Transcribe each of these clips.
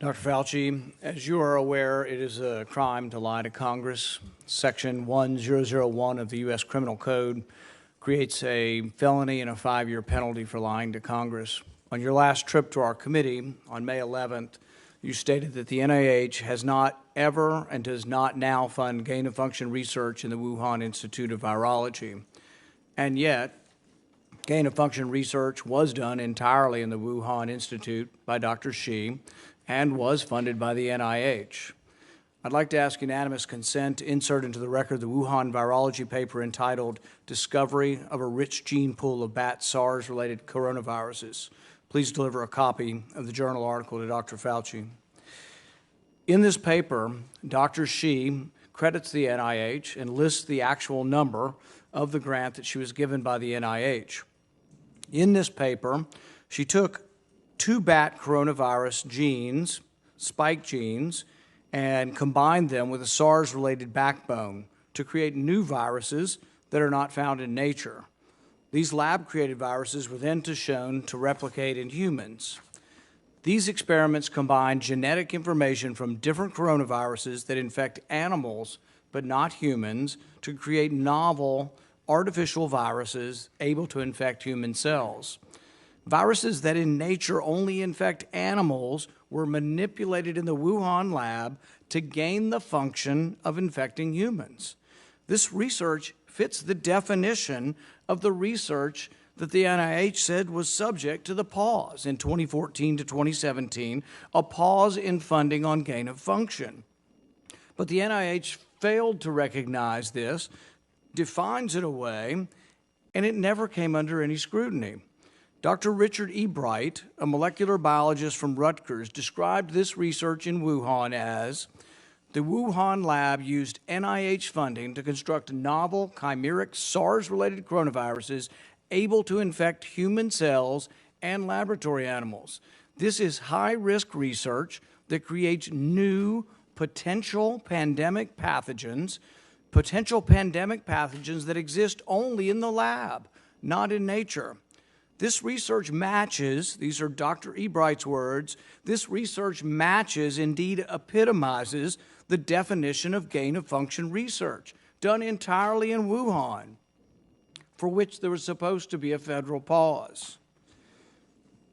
Dr. Fauci, as you are aware, it is a crime to lie to Congress. Section 1001 of the U.S. Criminal Code creates a felony and a 5-year penalty for lying to Congress. On your last trip to our committee on May 11th, you stated that the NIH has not ever and does not now fund gain-of-function research in the Wuhan Institute of Virology. And yet, gain-of-function research was done entirely in the Wuhan Institute by Dr. Shi and was funded by the NIH. I'd like to ask unanimous consent to insert into the record the Wuhan virology paper entitled Discovery of a Rich Gene Pool of Bat SARS-Related Coronaviruses. Please deliver a copy of the journal article to Dr. Fauci. In this paper, Dr. Shi credits the NIH and lists the actual number of the grant that she was given by the NIH. In this paper, she took 2 bat coronavirus genes, spike genes, and combined them with a SARS-related backbone to create new viruses that are not found in nature. These lab-created viruses were then shown to replicate in humans. These experiments combined genetic information from different coronaviruses that infect animals but not humans to create novel artificial viruses able to infect human cells. Viruses that in nature only infect animals were manipulated in the Wuhan lab to gain the function of infecting humans. This research fits the definition of the research that the NIH said was subject to the pause in 2014 to 2017, a pause in funding on gain of function. But the NIH failed to recognize this, defines it away, and it never came under any scrutiny. Dr. Richard E. Bright, a molecular biologist from Rutgers, described this research in Wuhan as the Wuhan lab used NIH funding to construct novel chimeric SARS-related coronaviruses able to infect human cells and laboratory animals. This is high-risk research that creates new potential pandemic pathogens that exist only in the lab, not in nature. This research matches, these are Dr. E. Bright's words, this research matches, indeed epitomizes, the definition of gain-of-function research, done entirely in Wuhan, for which there was supposed to be a federal pause.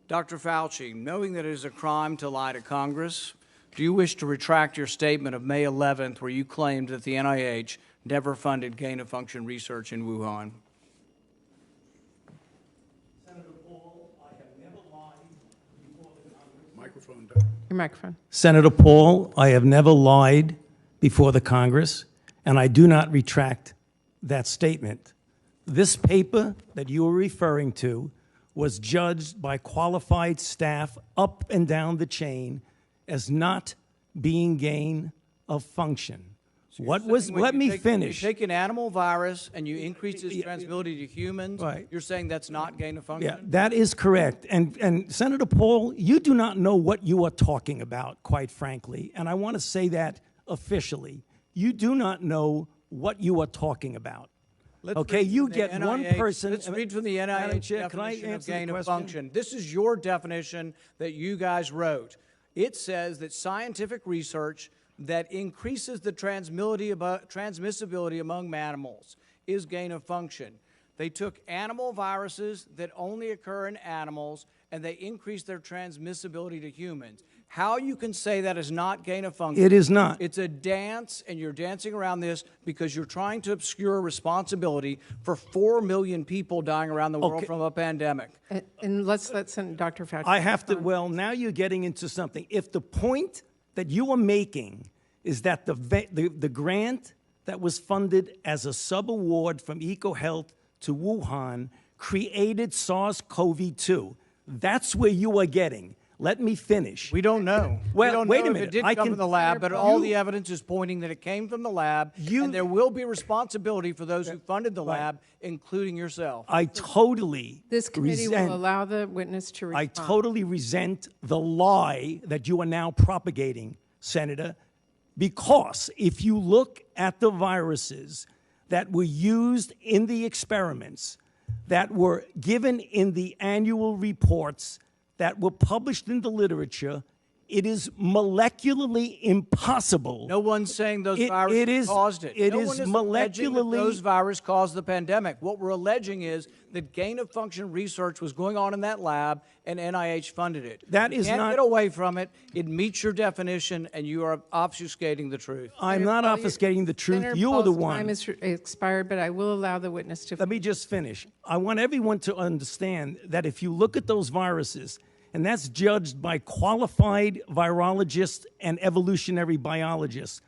Dr. Fauci, knowing that it is a crime to lie to Congress, do you wish to retract your statement of May 11th where you claimed that the NIH never funded gain-of-function research in Wuhan? Your microphone. Senator Paul, I have never lied before the Congress, and I do not retract that statement. This paper that you are referring to was judged by qualified staff up and down the chain as not being gain of function. So let me finish. You take an animal virus and you increase its transmissibility to humans, right. You're saying that's not gain of function? Yeah, that is correct. And Senator Paul, you do not know what you are talking about, quite frankly. And I want to say that officially. You do not know what you are talking about. Okay, you get NIH, one person. Let's read from the NIH definition of gain of function. This is your definition that you guys wrote. It says that scientific research that increases the transmissibility among animals is gain of function. They took animal viruses that only occur in animals and they increased their transmissibility to humans. How you can say that is not gain of function? It is not. It's a dance, and you're dancing around this because you're trying to obscure responsibility for 4 million people dying around the world from a pandemic. And let's let Dr. Fauci. I have to, well, now you're getting into something. If the point that you are making is that the grant that was funded as a sub-award from EcoHealth to Wuhan created SARS-CoV-2, that's where you are getting. Let me finish. We don't know. Well, we don't wait know a minute. If it did come from the lab, but all the evidence is pointing that it came from the lab, and there will be responsibility for those who funded the lab, including yourself. I totally This committee will allow the witness to respond. I totally resent the lie that you are now propagating, Senator, because if you look at the viruses that were used in the experiments, that were given in the annual reports, that were published in the literature, It is molecularly impossible. No one's saying those It viruses is- caused it. it No is one is alleging that molecularly- those viruses caused the pandemic. What we're alleging is that gain-of-function research was going on in that lab, and NIH funded it. That You is can't not- get away from it. It meets your definition, and you are obfuscating the truth. I'm not Paul, your- obfuscating the truth. Senator You are the Paul's one. time is expired, but I will allow the witness to. Let me just finish. I want everyone to understand that if you look at those viruses, and that's judged by qualified virologists and evolutionary biologists,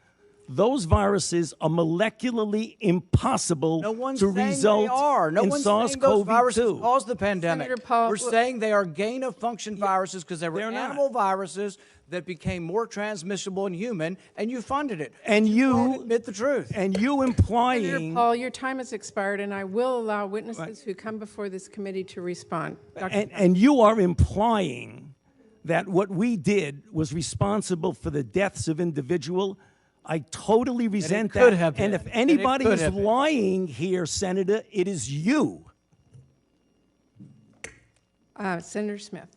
those viruses are molecularly impossible No one's to saying result they are. No in one's saying those viruses SARS-CoV-2. caused the pandemic. Senator Paul, We're saying they are gain-of-function viruses because they were they're not. animal viruses that became more transmissible in human, and you funded it. And Go ahead you and admit the truth. and you Senator implying Paul, your time has expired, and I will allow witnesses who come before this committee to respond. Dr. and you are implying that what we did was responsible for the deaths of individual. I totally resent that. could have And been. if And it anybody could is have been. lying here, Senator, it is you. Senator Smith.